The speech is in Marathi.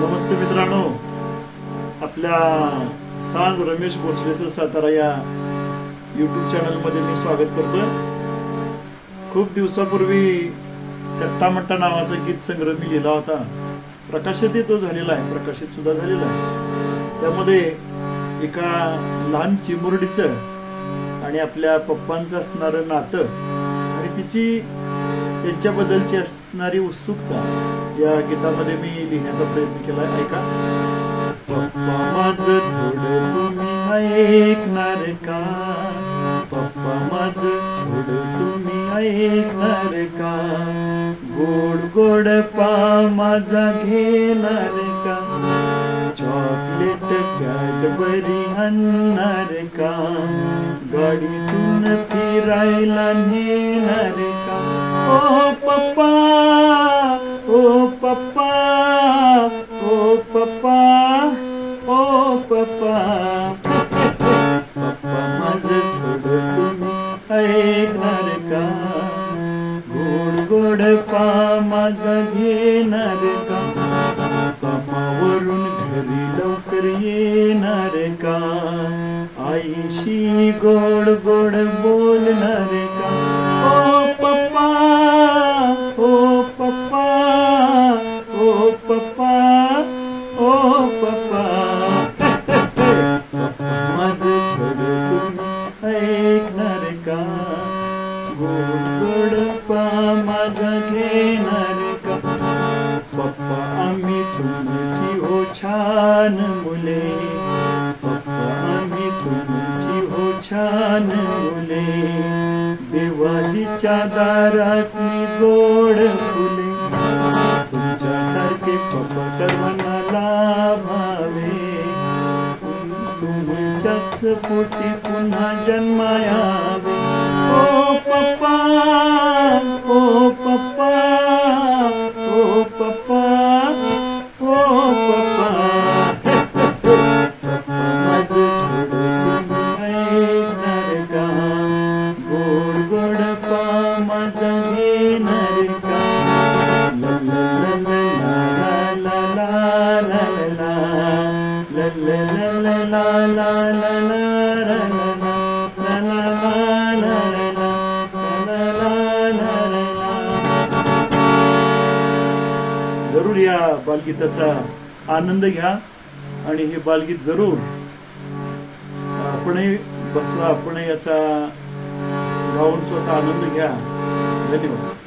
नमस्ते मित्रांनो, आपल्या सांज रमेश भोसले सर सातारा या यूट्यूब चॅनलमध्ये मी स्वागत करतोय. खूप दिवसापूर्वी सट्टामट्टा नावाचा गीत संग्रह मी लिहिला होता. प्रकाशितही तो झालेला आहे, प्रकाशित सुद्धा झालेला आहे. त्यामध्ये एका लहान चिमुरडीचं आणि आपल्या पप्पांचं असणारं नातं आणि तिची त्यांच्याबद्दलची असणारी उत्सुकता या गीतामध्ये मी लिहिण्याचा प्रयत्न केला. ऐका. पप्पा माझं थोडं तुम्ही ऐकणार का? पप्पा माझं थोडं तुम्ही ऐकणार का? गोड गोड पा माझा घेणार का? चॉकलेट कॅडबरी आणणार का? गाडीतून फिरायला नेणार का? ओ पप्पा, ओ पप्पा, ओ पप्पा, ओ पप्पा. पप्पा माझं थोडं तुम्ही ऐकणार का? गोड गोड पा माझा घेणार का? कामावरून घरी लवकर येणार का? आईशी गोड गोड बोलणार का? ओ पप्पा, ओ पप्पा, ओ पप्पा, ओ पप्पा. पप्पा माझं थोडं तुम्ही ऐकणार का? गोड गोड पा माझा घेणार का? पप्पा आम्ही तुमची हो छान मुले. पप्पा आम्ही तुमची हो छान मुले. देवाजीच्या दारातली गोड फुले. तुमच्यासारखे पप्पा सर्वांना लाभावे. तुमच्याच पोटी पुन्हा जन्मायावे. ओ पप्पा, ओ पप्पा, ओ पप्पा, ओ पप्पा. पप्पा माझं थोडं तुम्ही ऐकणार का? गोड गोड पा माझा घेणार का? ला ला ला ला ला ला ला ला ला ला ला ला ला. जरूर या बालगीताचा आनंद घ्या आणि हे बालगीत जरूर आपणही बसवा, आपण याचा गाऊन स्वतः आनंद घ्या. धन्यवाद.